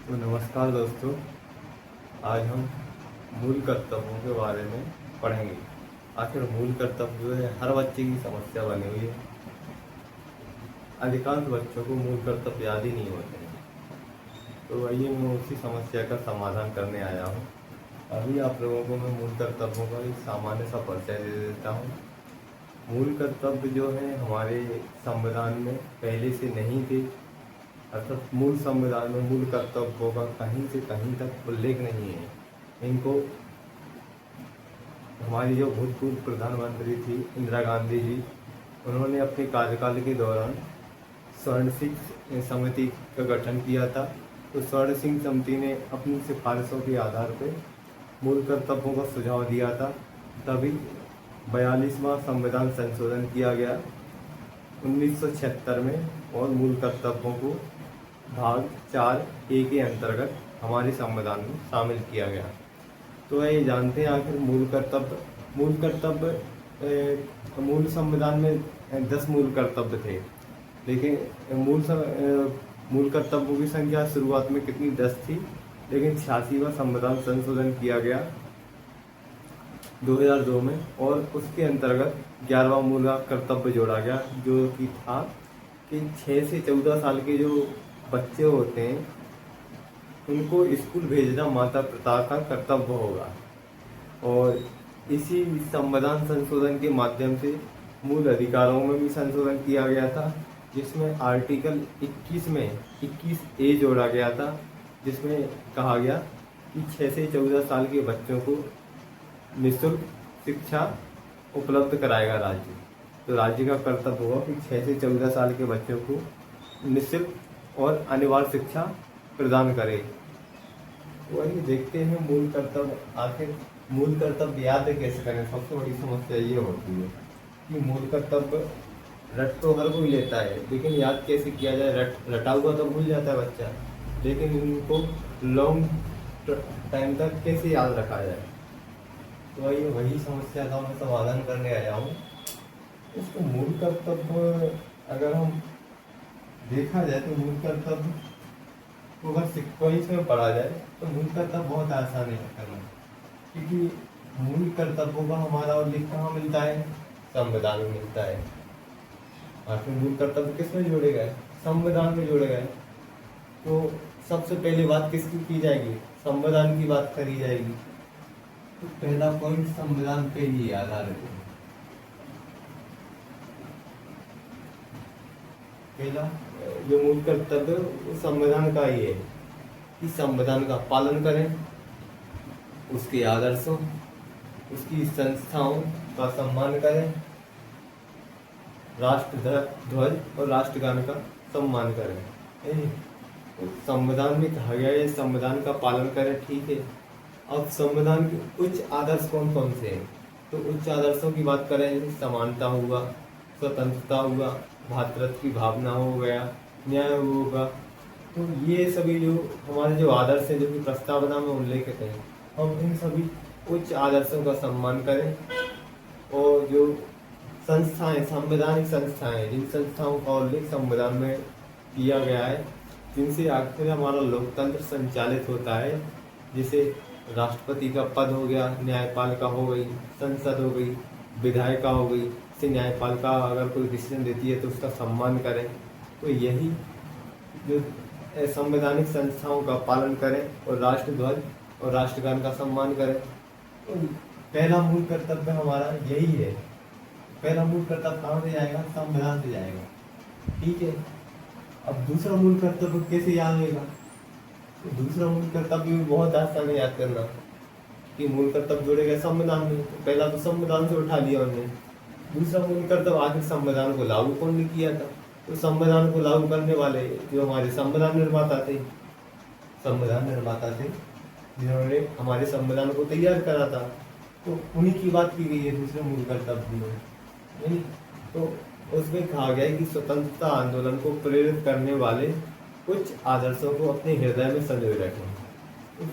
तो नमस्कार दोस्तों, आज हम मूल कर्तव्यों के बारे में पढ़ेंगे। आखिर मूल कर्तव्य जो है हर बच्चे की समस्या बनी हुई है। अधिकांश बच्चों को मूल कर्तव्य याद ही नहीं होते हैं। तो आइए मैं उसी समस्या का समाधान करने आया हूँ। अभी आप लोगों को मैं मूल कर्तव्यों का एक सामान्य सा परिचय दे देता हूँ। मूल कर्तव्य जो है हमारे संविधान में पहले से नहीं थे, अर्थात मूल संविधान में मूल कर्तव्यों का कहीं से कहीं तक उल्लेख नहीं है। इनको हमारी जो भूतपूर्व प्रधानमंत्री थी इंदिरा गांधी जी, उन्होंने अपने कार्यकाल के दौरान स्वर्ण सिंह समिति का गठन किया था। तो स्वर्ण सिंह समिति ने अपनी सिफारिशों के आधार पर मूल कर्तव्यों का सुझाव दिया था। तभी 42वां संविधान संशोधन किया गया 1976 में, और मूल कर्तव्यों को भाग 4A के अंतर्गत हमारे संविधान में शामिल किया गया। तो ये जानते हैं आखिर मूल संविधान में 10 मूल कर्तव्य थे, लेकिन मूल कर्तव्यों की संख्या शुरुआत में कितनी 10 थी, लेकिन 86वां संविधान संशोधन किया गया 2002 में, और उसके अंतर्गत 11वां मूल कर्तव्य जोड़ा गया, जो कि था कि 6 से 14 साल के जो बच्चे होते हैं उनको स्कूल भेजना माता पिता का कर्तव्य होगा। और इसी संविधान संशोधन के माध्यम से मूल अधिकारों में भी संशोधन किया गया था, जिसमें आर्टिकल 21 में 21A जोड़ा गया था, जिसमें कहा गया कि 6 से 14 साल के बच्चों को निःशुल्क शिक्षा उपलब्ध कराएगा राज्य। तो राज्य का कर्तव्य होगा कि 6 से 14 साल के बच्चों को निःशुल्क और अनिवार्य शिक्षा प्रदान करे। वही देखते हैं मूल कर्तव्य। आखिर मूल कर्तव्य याद कैसे करें? सबसे बड़ी समस्या ये होती है कि मूल कर्तव्य रट तो हर कोई लेता है, लेकिन याद कैसे किया जाए? रटा हुआ तो भूल जाता है बच्चा, लेकिन इनको लॉन्ग टाइम तक कैसे याद रखा जाए? तो वही समस्या का मैं समाधान करने आया हूँ। इसको मूल कर्तव्य अगर हम देखा जाए तो मूल कर्तव्य को अगर सीक्वेंस में पढ़ा जाए तो मूल कर्तव्य बहुत आसान है करना, क्योंकि मूल कर्तव्यों का हमारा उल्लेख कहाँ मिलता है? संविधान में मिलता है। आखिर मूल कर्तव्य किसमें जोड़े गए? संविधान में जोड़े गए। तो सबसे पहले बात किसकी की जाएगी? संविधान की बात करी जाएगी। तो पहला पॉइंट संविधान पे ही आधारित है। पहला जो मूल कर्तव्य वो संविधान का ही है कि संविधान का पालन करें, उसके आदर्शों, उसकी संस्थाओं का सम्मान करें, राष्ट्र ध्वज और राष्ट्रगान का सम्मान करें। तो संविधान में कहा गया है संविधान का पालन करें, ठीक है। अब संविधान के उच्च आदर्श कौन कौन से हैं? तो उच्च आदर्शों की बात करें जैसे समानता हुआ, स्वतंत्रता हुआ, भातृत्व की भावना हो गया, न्याय होगा। तो ये सभी जो हमारे जो आदर्श हैं जो कि प्रस्तावना में उल्लेखित हैं, हम इन सभी उच्च आदर्शों का सम्मान करें। और जो संस्थाएं, संवैधानिक संस्थाएं, जिन संस्थाओं का उल्लेख संविधान में किया गया है, जिनसे आखिर हमारा लोकतंत्र संचालित होता है, जैसे राष्ट्रपति का पद हो गया, न्यायपालिका हो गई, संसद हो गई, विधायिका हो गई। से न्यायपालिका अगर कोई डिसीजन देती है तो उसका सम्मान करें। तो यही जो संवैधानिक संस्थाओं का पालन करें और राष्ट्र ध्वज और राष्ट्रगान का सम्मान करें। तो पहला मूल कर्तव्य हमारा यही है। पहला मूल कर्तव्य कहाँ से जाएगा? संविधान से जाएगा, ठीक है। अब दूसरा मूल कर्तव्य कैसे याद होगा? तो दूसरा मूल कर्तव्य भी बहुत आसान है याद करना कि मूल कर्तव्य जोड़े गए संविधान में। तो पहला तो संविधान से उठा लिया उन्होंने। दूसरा मूल कर्तव्य आखिर संविधान को लागू कौन ने किया था? तो संविधान को लागू करने वाले जो हमारे संविधान निर्माता थे, जिन्होंने हमारे संविधान को तैयार करा था, तो उन्हीं की बात की गई है दूसरे मूल कर्तव्य में, नहीं? तो उसमें कहा गया है कि स्वतंत्रता आंदोलन को प्रेरित करने वाले कुछ आदर्शों को अपने हृदय में संजोए रखें।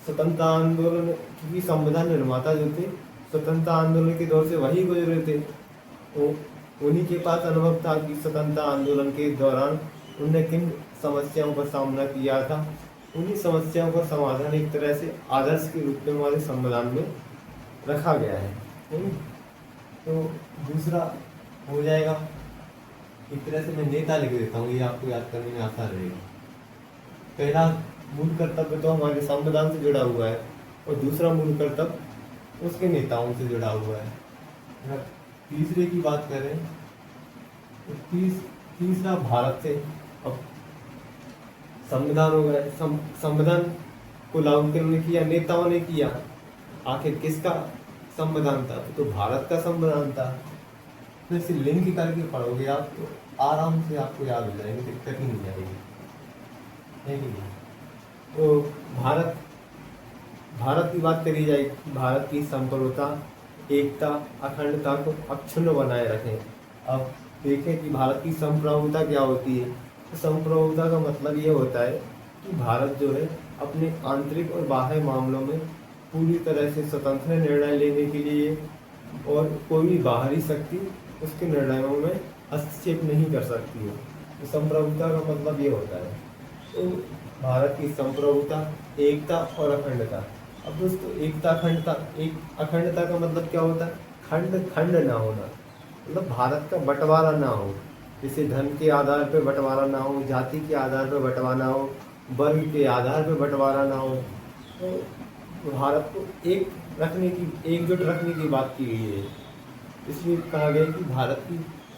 स्वतंत्रता आंदोलन, क्योंकि संविधान निर्माता जो थे स्वतंत्रता आंदोलन के दौर से वही गुजरे थे, तो उन्हीं के पास अनुभव था कि स्वतंत्रता आंदोलन के दौरान उनने किन समस्याओं का सामना किया था, उन्हीं समस्याओं का समाधान एक तरह से आदर्श के रूप में हमारे संविधान में रखा गया है। नहीं? तो दूसरा हो जाएगा, एक तरह से मैं नेता लिख देता हूँ, ये आपको याद करने में आसान रहेगा। पहला मूल कर्तव्य तो हमारे संविधान से जुड़ा हुआ है और दूसरा मूल कर्तव्य उसके नेताओं से जुड़ा हुआ है। अगर तीसरे की बात करें तो तीसरा भारत से, अब संविधान हो गया, संविधान को लागू करने किया नेताओं ने किया, आखिर किसका संविधान था? तो भारत का संविधान था। तो इसे लिंक करके पढ़ोगे आप तो आराम से आपको याद हो जाएंगे, दिक्कत ही नहीं आएगी, है कि नहीं? तो भारत की बात करी जाए, भारत की संप्रभुता, एकता, अखंडता को अक्षुण्ण बनाए रखें। अब देखें कि भारत की संप्रभुता क्या होती है। तो संप्रभुता का मतलब ये होता है कि भारत जो है अपने आंतरिक और बाह्य मामलों में पूरी तरह से स्वतंत्र निर्णय लेने के लिए, और कोई भी बाहरी शक्ति उसके निर्णयों में हस्तक्षेप नहीं कर सकती है। तो संप्रभुता का मतलब ये होता है। तो भारत की संप्रभुता, एकता और अखंडता। अब दोस्तों एकता अखंडता, एक अखंडता का मतलब क्या होता है? खंड खंड ना होना, मतलब भारत का बंटवारा ना हो, जैसे धन के आधार पर बंटवारा ना हो, जाति के आधार पर बंटवारा हो, वर्ग के आधार पर बंटवारा ना हो। तो भारत को एक रखने की, एकजुट रखने की बात की गई है। इसलिए कहा गया कि भारत की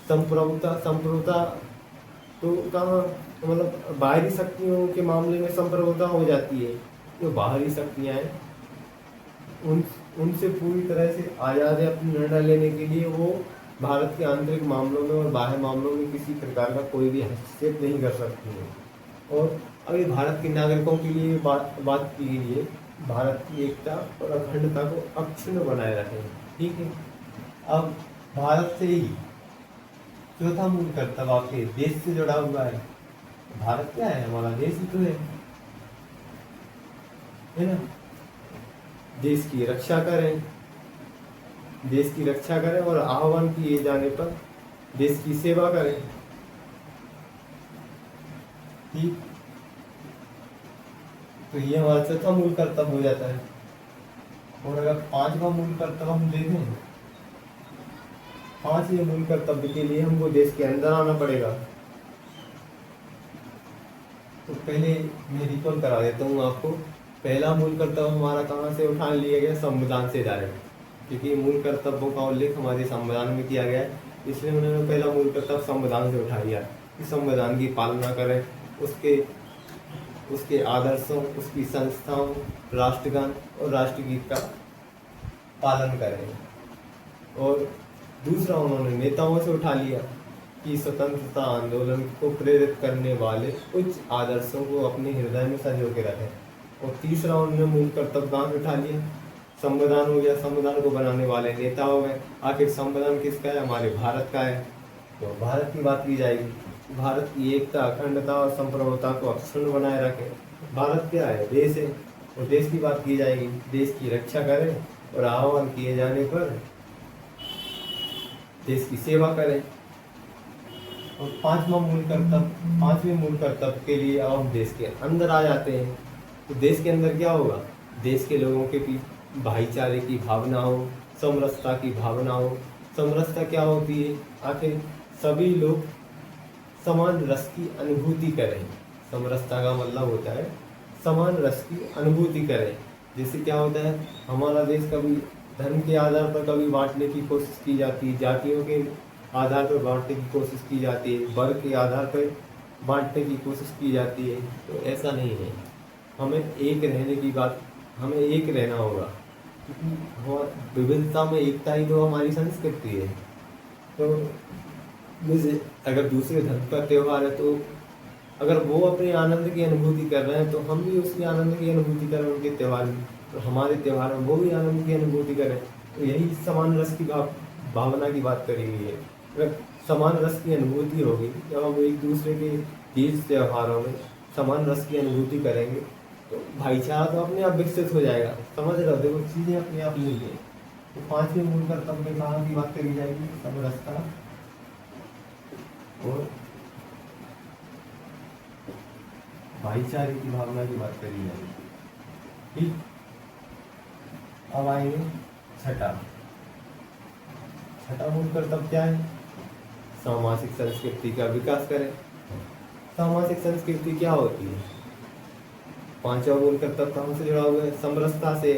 संप्रभुता तो कहाँ, मतलब बाहरी शक्तियों के मामले में संप्रभुता हो जाती है। जो बाहरी शक्तियाँ हैं उनसे पूरी तरह से आज़ाद है अपने निर्णय लेने के लिए। वो भारत के आंतरिक मामलों में और बाह्य मामलों में किसी प्रकार का कोई भी हस्तक्षेप नहीं कर सकती है। और अभी भारत के नागरिकों के लिए बात की गई है, भारत की एकता और अखंडता को अक्षुण्ण बनाए रखें। ठीक है। अब भारत से ही चौथा मूल कर्तव्य आपके देश से जुड़ा हुआ है। भारत क्या है? हमारा देश ही तो है ना? देश की रक्षा करें, देश की रक्षा करें और आह्वान किए जाने पर देश की सेवा करें। ठीक, तो ये हमारा चौथा मूल कर्तव्य हो जाता है। और अगर पांचवा मूल कर्तव्य हम देखें, पांचवें मूल कर्तव्य के लिए हमको देश के अंदर आना पड़ेगा। तो पहले मैं रिकॉल करा देता हूँ आपको। पहला मूल कर्तव्य हमारा कहाँ से उठा लिया गया? संविधान से डायरेक्ट, क्योंकि मूल कर्तव्यों का उल्लेख हमारे संविधान में किया गया है, इसलिए उन्होंने पहला मूल कर्तव्य संविधान से उठा लिया कि संविधान की पालना करें, उसके आदर्शों, उसकी संस्थाओं, राष्ट्रगान और राष्ट्रगीत का पालन करें। और दूसरा उन्होंने नेताओं से उठा लिया कि स्वतंत्रता आंदोलन को प्रेरित करने वाले उच्च आदर्शों को अपने हृदय में संजो के रखें। और तीसरा उन्होंने मूल कर्तव्य कहाँ से उठा लिया? संविधान हो गया, संविधान को बनाने वाले नेता हो गए। आखिर संविधान किसका है? हमारे भारत का है। तो भारत की बात की जाएगी, भारत की एकता, अखंडता और संप्रभुता को अक्षुण्ण बनाए रखें। भारत क्या है? देश है। और देश की बात की जाएगी, देश की रक्षा करें और आह्वान किए जाने पर देश की सेवा करें। और पांचवें मूल कर्तव्य के लिए अब हम देश के अंदर आ जाते हैं। तो देश के अंदर क्या होगा? देश के लोगों के बीच भाईचारे की भावना हो, समरसता की भावना हो। समरसता क्या होती है? आखिर सभी लोग समान रस की अनुभूति करें। समरसता का मतलब होता है समान रस की अनुभूति करें। जैसे क्या होता है, हमारा देश कभी धर्म के आधार पर कभी बांटने की कोशिश की जाती है, जातियों के आधार पर बांटने की कोशिश की जाती है, वर्ग के आधार पर बांटने की कोशिश की जाती है। तो ऐसा नहीं है, हमें एक रहना होगा, क्योंकि विविधता में एकता ही तो हमारी संस्कृति है। तो जैसे अगर दूसरे धर्म का त्यौहार है, तो अगर वो अपने आनंद की अनुभूति कर रहे हैं तो हम भी उसकी आनंद की अनुभूति करें उनके त्यौहार में, तो हमारे त्यौहार में वो भी आनंद की अनुभूति करें। तो यही समान रस की भावना की बात करी हुई है। अगर समान रस की अनुभूति होगी, जब हम एक दूसरे के तीज त्योहारों में समान रस की अनुभूति करेंगे तो भाईचारा तो अपने आप विकसित हो जाएगा। समझ रहे हो? देखो चीज़ें अपने आप मिल गई। तो पांचवें मूल कर्तव्य में कहाँ की बात करी जाएगी? समरसता और भाईचारे की भावना की बात करी जाएगी। ठीक, अब आएंगे छठा मूल कर्तव्य क्या है? सामाजिक संस्कृति का विकास करें। सामाजिक संस्कृति क्या होती है? पांचवा मूल कर्तव्य कहाँ से जुड़ा हुआ है? समरसता से।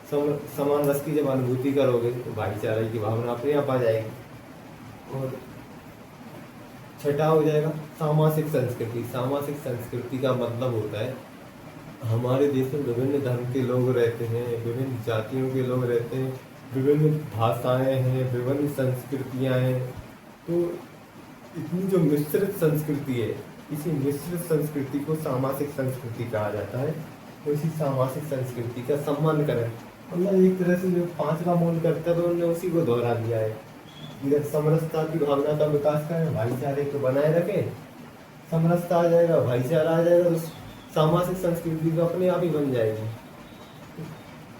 समान रस की जब अनुभूति करोगे तो भाईचारे की भावना अपने आप आ जाएगी। और छठा हो जाएगा सामाजिक संस्कृति। सामाजिक संस्कृति का मतलब होता है हमारे देश में विभिन्न धर्म के लोग रहते हैं, विभिन्न जातियों के लोग रहते हैं, विभिन्न भाषाएं हैं, विभिन्न संस्कृतियां हैं। तो इतनी जो मिश्रित संस्कृति है, इसी मिश्रित संस्कृति को सामाजिक संस्कृति कहा जाता है। तो इसी सामाजिक संस्कृति का सम्मान करें। मतलब एक तरह से जो पांचवा मूल कर्तव्य उन्होंने उसी को दोहरा दिया है। इधर समरसता की भावना का विकास करें, भाईचारे को बनाए रखें। समरसता आ जाएगा, भाईचारा आ जाएगा, तो सामाजिक संस्कृति तो अपने आप ही बन जाएगी।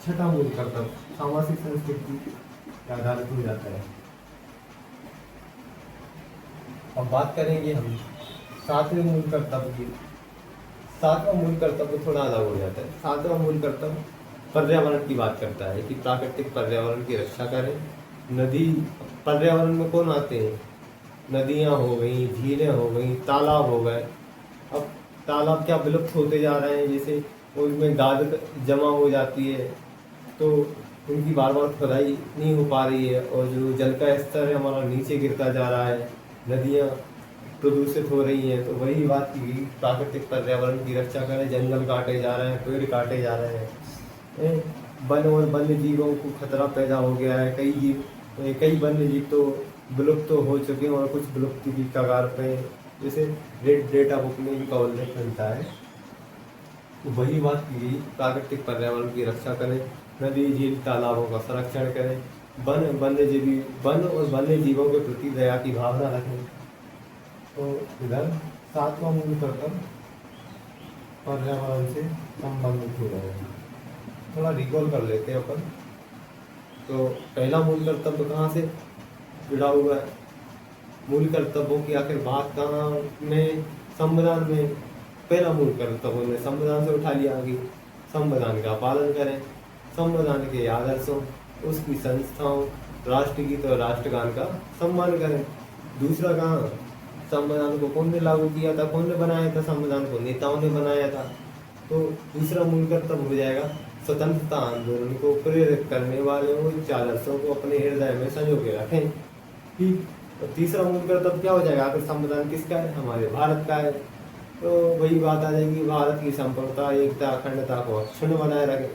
छठा मूल कर्तव्य सामाजिक संस्कृति के आधारित हो जाता है। अब बात करेंगे हम सातवें मूल कर्तव्य की। सातवां मूल कर्तव्य थोड़ा अलग हो जाता है। सातवां मूल कर्तव्य पर्यावरण की बात करता है कि प्राकृतिक पर्यावरण की रक्षा करें। नदी पर्यावरण में कौन आते हैं? नदियाँ हो गई, झीलें हो गई, तालाब हो गए। अब तालाब क्या विलुप्त होते जा रहे हैं, जैसे उनमें गाद जमा हो जाती है तो उनकी बार बार खुदाई नहीं हो पा रही है और जो जल का स्तर है हमारा नीचे गिरता जा रहा है, नदियाँ प्रदूषित हो रही हैं। तो वही बात की गई प्राकृतिक पर्यावरण की रक्षा करें। जंगल काटे जा रहे हैं, पेड़ काटे जा रहे हैं, वन और वन्य जीवों को खतरा पैदा हो गया है। कई वन्य जीव तो विलुप्त तो हो चुके हैं और कुछ विलुप्ति की कगार पे, जैसे रेड डेटा बुक में इनका उल्लेख मिलता है। तो वही बात की गई प्राकृतिक पर्यावरण की रक्षा करें, नदी झील तालाबों का संरक्षण करें, वन और वन्य जीवों के प्रति दया की भावना रखें। तो इधर सातवां मूल कर्तव्य पर्यावरण से संबंधित हो रहे हैं। थोड़ा रिकॉल कर लेते हैं अपन। तो पहला मूल कर्तव्य कहाँ से जुड़ा हुआ है? मूल कर्तव्यों की आखिर बात कहाँ में? संविधान में। पहला मूल कर्तव्य ने संविधान से उठा लिया कि संविधान का पालन करें, संविधान के आदर्शों, उसकी संस्थाओं, राष्ट्रगीत और राष्ट्रगान का सम्मान करें। दूसरा कहाँ? संविधान को कौन ने लागू किया था, कौन ने बनाया था? संविधान को नेताओं ने बनाया था। तो दूसरा मूल कर्तव्य हो जाएगा स्वतंत्रता आंदोलन को प्रेरित करने वाले उच्च आदर्शों को अपने हृदय में संजो के रखें। ठीक। और तीसरा मूल कर्तव्य क्या हो जाएगा? आखिर संविधान किसका है? हमारे भारत का है। तो वही बात आ जाएगी, भारत की संप्रभुता, एकता, अखंडता को अक्षुण्ण बनाए रखें।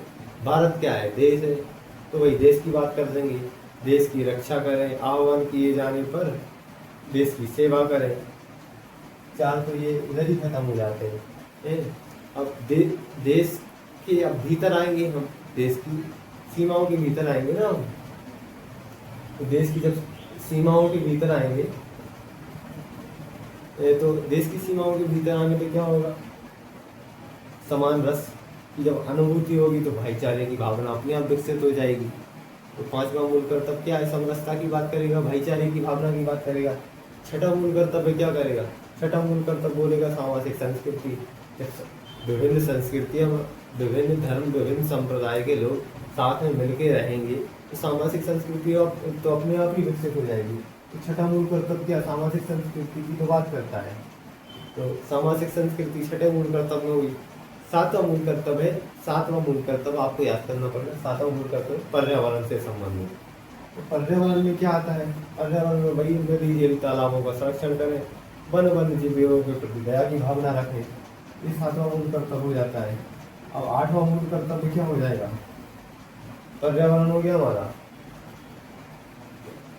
भारत क्या है? देश है। तो वही देश की बात कर देंगे, देश की रक्षा करें, आह्वान किए जाने पर देश की सेवा करें। चार तो ये इधर ही खत्म हो जाते हैं। अब देश के अब भीतर आएंगे हम, देश की सीमाओं के भीतर आएंगे ना। तो देश की जब सीमाओं के भीतर आएंगे तो देश की सीमाओं के भीतर आने पे क्या होगा? समान रस की जब अनुभूति होगी तो भाईचारे की भावना अपने आप विकसित हो जाएगी। तो पांचवा मूल कर्तव्य क्या है? समरसता की बात करेगा, भाईचारे की भावना की बात करेगा। छठा मूल कर्तव्य क्या करेगा? छठा मूल कर्तव्य बोलेगा सामाजिक संस्कृति। विभिन्न संस्कृतियाँ, विभिन्न धर्म, विभिन्न संप्रदाय के लोग साथ में मिलके रहेंगे तो सामाजिक संस्कृति तो अपने आप ही विकसित हो जाएगी। तो छठा मूल कर्तव्य क्या? सामाजिक संस्कृति की तो बात करता है। तो सामाजिक संस्कृति छठे मूल कर्तव्य में हुई। सातवां मूल कर्तव्य है, सातवां मूल कर्तव्य आपको याद करना पड़ेगा। सातवां मूल कर्तव्य पर्यावरण से संबंधित। तो पर्यावरण में क्या आता है? पर्यावरण में वही नदी झील तालाबों का संरक्षण करें, वन्य जीवों के प्रति दया की भावना रखें। ये सातवां मूल कर्तव्य हो जाता है। अब आठवां मूल कर्तव्य क्या हो जाएगा? पर्यावरण हो गया हमारा।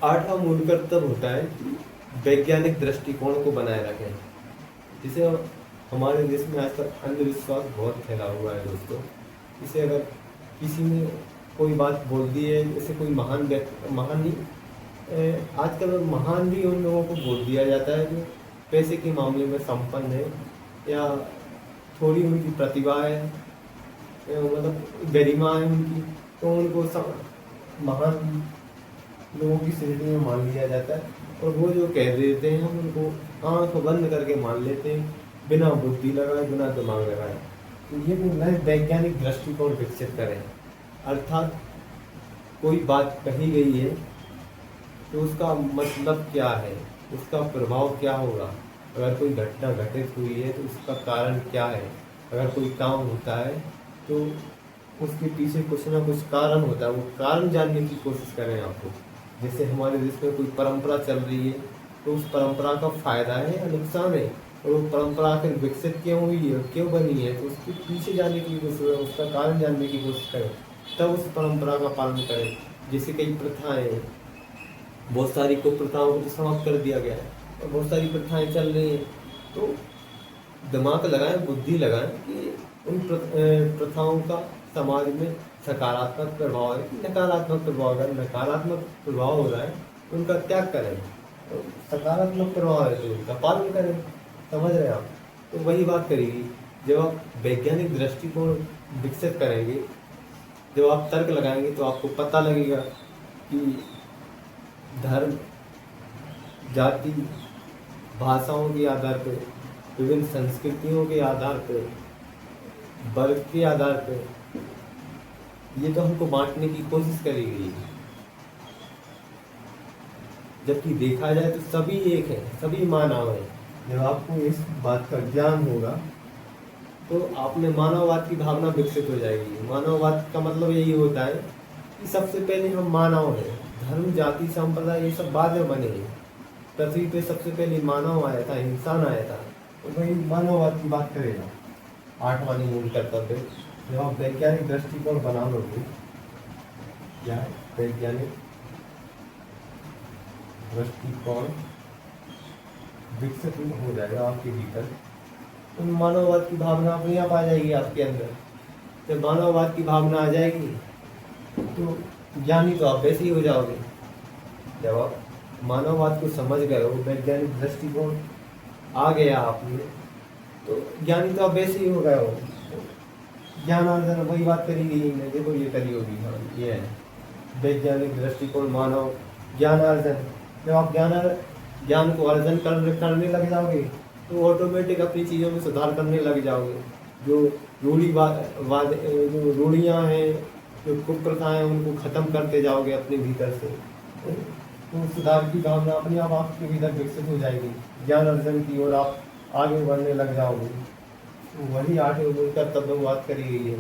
आठवां मूल कर्तव्य होता है वैज्ञानिक दृष्टिकोण को बनाए रखें। जिसे हमारे देश में आजकल अंधविश्वास बहुत फैला हुआ है दोस्तों। इसे अगर किसी ने कोई बात बोल दी है, जैसे कोई महान नहीं, आजकल महान भी उन लोगों को बोल दिया जाता है जो पैसे के मामले में संपन्न है या थोड़ी उनकी प्रतिभा है, मतलब गरिमा है उनकी, तो उनको महान लोगों की श्रेणी में मान लिया जाता है। और वो जो कह देते हैं हम उनको आँख बंद करके मान लेते हैं बिना बुद्धि लगाए, बिना दिमाग लगाए। तो ये भी नए वैज्ञानिक दृष्टिकोण विकसित करें। अर्थात कोई बात कही गई है तो उसका मतलब क्या है, उसका प्रभाव क्या होगा। अगर कोई घटना घटित हुई है तो उसका कारण क्या है। अगर कोई काम होता है तो उसके पीछे कुछ ना कुछ कारण होता है, वो कारण जानने की कोशिश करें आपको। जैसे हमारे देश में कोई परंपरा चल रही है तो उस परंपरा का फायदा है या नुकसान है, और वो परंपरा आखिर विकसित क्यों हुई है, क्यों बनी है, तो उसके पीछे जानने की कोशिश करें, उसका कारण जानने की कोशिश करें, तब उस परंपरा का पालन करें। जैसे कई प्रथाएं, बहुत सारी कुप्रथाओं को समाप्त कर दिया गया है और बहुत सारी प्रथाएं चल रही हैं। तो दिमाग लगाएं, बुद्धि लगाएं कि उन प्रथाओं का समाज में सकारात्मक प्रभाव है कि नकारात्मक प्रभाव। अगर नकारात्मक प्रभाव हो रहा है तो उनका त्याग करें, तो सकारात्मक प्रभाव है तो उनका पालन करें। समझ रहे हैं आप। तो वही बात करेगी, जब आप वैज्ञानिक दृष्टिकोण विकसित करेंगे, जब आप तर्क लगाएंगे तो आपको पता लगेगा कि धर्म, जाति, भाषाओं के आधार पर, विभिन्न संस्कृतियों के आधार पर, वर्ग के आधार पर ये तो हमको बांटने की कोशिश करी गई है। जबकि देखा जाए तो सभी एक है, सभी मानव है। जब आपको इस बात का ज्ञान होगा तो आप में मानववाद की भावना विकसित हो जाएगी। मानववाद का मतलब यही होता है कि सबसे पहले हम मानव हैं। धर्म, जाति, संप्रदाय ये सब बाद में बने हैं। पृथ्वी पे सबसे पहले मानव आया था, इंसान आया था। तो वही मानववाद की बात करेगा। 8वां मूल कर्तव्य, जब आप वैज्ञानिक दृष्टिकोण बना लोगे, क्या है वैज्ञानिक दृष्टिकोण विकसित हो जाएगा आपके भीतर, तो मानववाद की भावना अपने आप आ जाएगी आपके अंदर। जब मानववाद की भावना आ जाएगी तो ज्ञानी तो आप वैसे ही हो जाओगे। जब आप मानववाद को समझ गए हो, वैज्ञानिक दृष्टिकोण आ गया आप में, तो ज्ञानी तो आप वैसे ही हो गए हो। ज्ञानार्जन वही बात करी गई है, देखो ये करी होगी। हाँ, ये है वैज्ञानिक दृष्टिकोण, मानव ज्ञानार्जन। जब आप ज्ञान को अर्जन करने लग जाओगे तो ऑटोमेटिक अपनी चीज़ों में सुधार करने लग जाओगे। जो जो रूढ़ियाँ हैं, जो कुप्रथाएं हैं, उनको ख़त्म करते जाओगे अपने भीतर से। तो सुधार की भावना अपने आप आपके भीतर विकसित हो जाएगी। ज्ञान अर्जन की ओर आप आगे बढ़ने लग जाओगे। तो वही 8वें मूल कर्तव्य में बात करी गई है।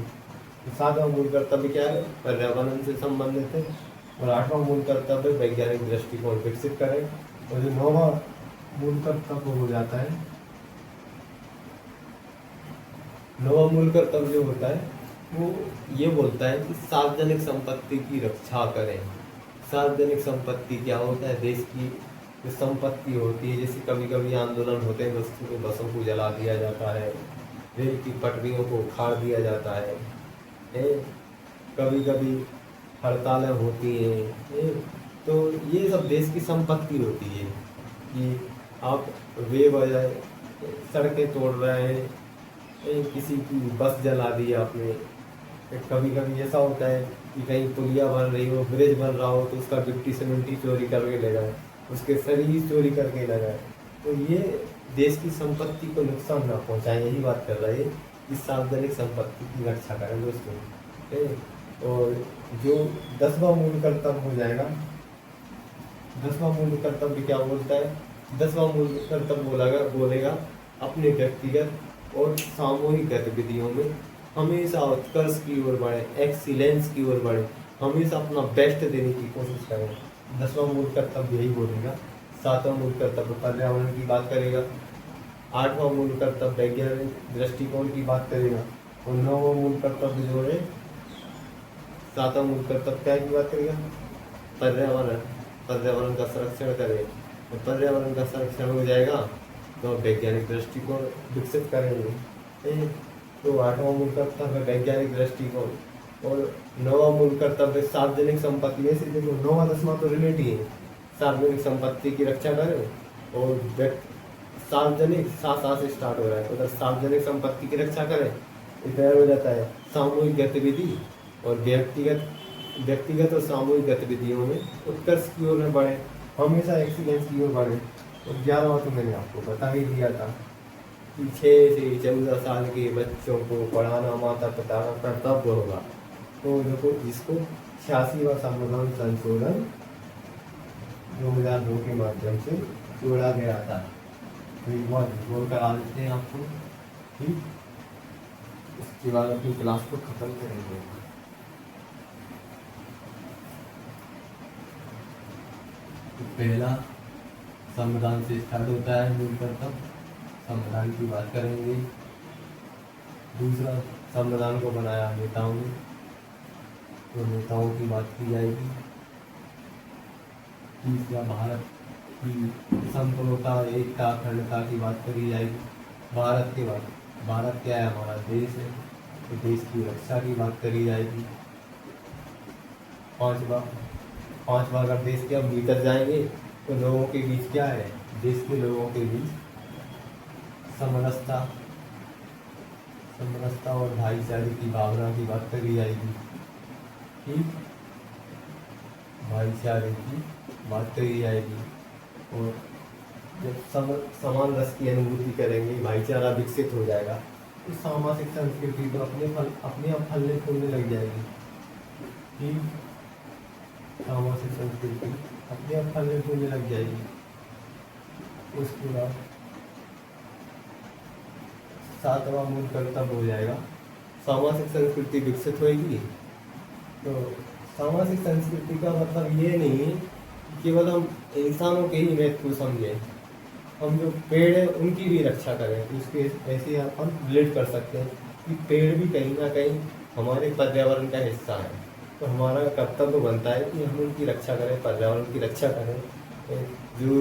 7वां मूल कर्तव्य क्या है, पर्यावरण से संबंधित है। और 8वां मूल कर्तव्य वैज्ञानिक दृष्टिकोण विकसित करें। और जो 9वां मूल कर्तव्य हो जाता है, 9वां मूल कर्तव्य जो होता है वो ये बोलता है कि सार्वजनिक संपत्ति की रक्षा करें। सार्वजनिक संपत्ति क्या होता है, देश की जो संपत्ति होती है। जैसे कभी कभी आंदोलन होते हैं, बसों को जला दिया जाता है, रेल की पटरियों को उखाड़ दिया जाता है, कभी कभी हड़तालें होती हैं। तो ये सब देश की संपत्ति होती है कि आप बेवजह सड़कें तोड़ रहे हैं, किसी की बस जला दी आपने। कभी कभी ऐसा होता है कि कहीं पुलिया बन रही हो, ब्रिज बन रहा हो, तो उसका गिट्टी सीमेंटी चोरी करके ले जाए, उसके शरीर चोरी करके ले जाए। तो ये देश की संपत्ति को नुकसान ना पहुंचाए, यही बात कर रहे हैं कि सार्वजनिक संपत्ति की रक्षा करें दोस्तों। और जो 10वां मूल कर्तव्य हो जाएगा, 10वां मूल कर्तव्य क्या बोलता है, 10वां मूल कर्तव्य बोलेगा अपने व्यक्तिगत और सामूहिक गतिविधियों में हमेशा उत्कर्ष की ओर बढ़े, एक्सीलेंस की ओर बढ़े, हमेशा अपना बेस्ट देने की कोशिश करें। 10वां मूल कर्तव्य यही बोलेगा। 7वां मूल कर्तव्य पर्यावरण की बात करेगा। 8वां मूल कर्तव्य वैज्ञानिक दृष्टिकोण की बात करेगा। और 9वां मूल कर्तव्य जो है, 7वां मूल कर्तव्य क्या की बात करेगा, पर्यावरण का संरक्षण करें। तो पर्यावरण का संरक्षण हो जाएगा तो वैज्ञानिक दृष्टिकोण विकसित करेंगे। तो 8वां मूल कर्तव्य वैज्ञानिक दृष्टिकोण। और 9वां मूल कर्तव्य सार्वजनिक संपत्ति। ऐसे देखो 9वां 10वां तो रिलेट ही है। सार्वजनिक संपत्ति की रक्षा करें और सार्वजनिक साथ से स्टार्ट हो रहा है, तो अगर सार्वजनिक संपत्ति की रक्षा करें इधर हो जाता है सामूहिक गतिविधि। और व्यक्तिगत और सामूहिक गतिविधियों में उत्कर्ष की ओर में बढ़े, हमेशा एक्सीलेंस की ओर बढ़े। और 11वां तो मैंने आपको बता ही दिया था, कि 6 से 14 साल के बच्चों को पढ़ाना माता पिता का कर्तव्य होगा। तो देखो इसको 86वां संविधान संशोधन 2002 के माध्यम से जोड़ा गया था। तो एक बार बोल कर आ देते हैं आपको, ठीक। इसके बाद अपनी क्लास को खत्म करेंगे। तो पहला संविधान से स्टार्ट होता है मूल कर्तव्य, संविधान की बात करेंगे। दूसरा, संविधान को बनाया नेताओं ने, तो नेताओं की बात की जाएगी। तीसरा, भारत की संप्रभुता, एकता, अखंडता की बात करी जाएगी। भारत के बाद, भारत क्या है, हमारा देश है, तो देश की रक्षा की बात करी जाएगी। पांचवा अगर देश के हम भीतर जाएंगे तो लोगों के बीच क्या है, देश के लोगों के बीच समरसता और भाईचारे की भावना की बात करी जाएगी, ठीक। भाईचारे की बात करी जाएगी। और जब समान रस की अनुभूति करेंगे, भाईचारा विकसित हो जाएगा, तो सामाजिक संस्कृति तो अपने आप फलने फूलने लग जाएगी, ठीक। सामाजिक संस्कृति अपने आप फलने फूलने लग जाएगी। उसके बाद 7वां मूल कर्तव्य हो जाएगा, सामाजिक संस्कृति विकसित होएगी। तो सामाजिक संस्कृति का मतलब ये नहीं है कि केवल हम इंसानों के ही महत्व को समझें, हम जो पेड़ हैं उनकी भी रक्षा करें। तो इसके ऐसे हम रिलेट कर सकते हैं कि पेड़ भी कहीं ना कहीं हमारे पर्यावरण का हिस्सा है। तो हमारा कर्तव्य बनता है कि हम उनकी रक्षा करें, पर्यावरण की रक्षा करें। जो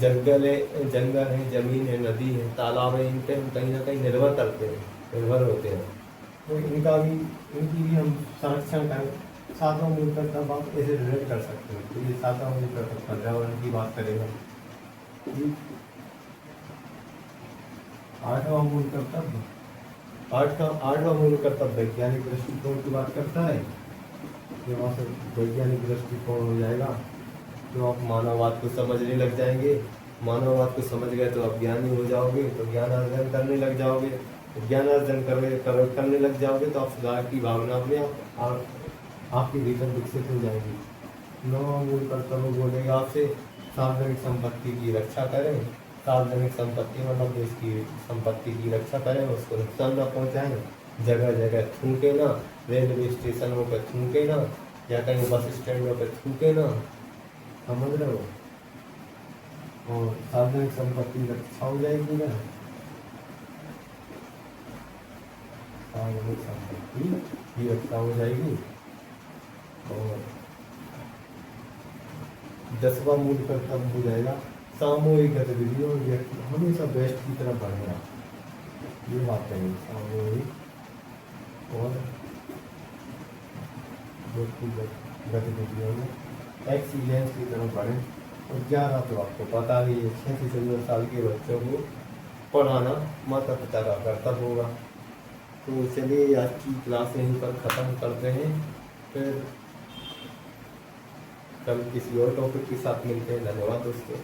जंगल है, जमीन है, नदी है, तालाब है, इन पर हम कहीं ना कहीं निर्भर होते हैं। तो इनकी भी हम संरक्षण करें। 7वां मूल कर्तव्य आप ऐसे रिलेट कर सकते हैं। तो ये 7वां मूल कर्तव्य पर्यावरण की बात करेगा। 8वां मूल कर्तव्य, 8वां मूल कर्तव्य वैज्ञानिक दृष्टिकोण की बात करता है। ये वहाँ से वैज्ञानिक दृष्टिकोण हो जाएगा, तो आप मानववाद को समझने लग जाएंगे। मानववाद को समझ गए तो आप ज्ञानी हो जाओगे, तो ज्ञान अर्जन करने लग जाओगे। ज्ञान अर्जन करने लग जाओगे तो आप सुधार की भावना अपने आपके भीतर विकसित हो जाएगी। 9वां मूल कर्तव्य बोलेगा आपसे, सार्वजनिक संपत्ति की रक्षा करें। सार्वजनिक संपत्ति मतलब देश की संपत्ति की रक्षा करें, उसको नुकसान न पहुँचाएं। जगह जगह थूके ना, रेलवे स्टेशनों पर थूके ना, या कहीं बस स्टैंडों पर थूके ना, समझ रहे हो। और सार्वजनिक संपत्ति रक्षा हो जाएगी ना, सार्वजनिक संपत्ति की रक्षा हो जाएगी। और 10वां मूल कर्तव्य हो जाएगा, सामूहिक गतिविधियों और व्यक्ति हमेशा बेस्ट की तरफ बढ़ेगा। ये बात है, सामूहिक और व्यक्तिगत गतिविधियों में एक्सीलेंस की तरफ बढ़े। और 11 तो आपको पता ही है, 6 से 14 साल के बच्चों को पढ़ाना माता पिता का कर्तव्य होगा। तो चलिए आज की क्लास यहीं पर ख़त्म करते हैं, फिर कल किसी और टॉपिक के साथ मिलते हैं। धन्यवाद दोस्तों।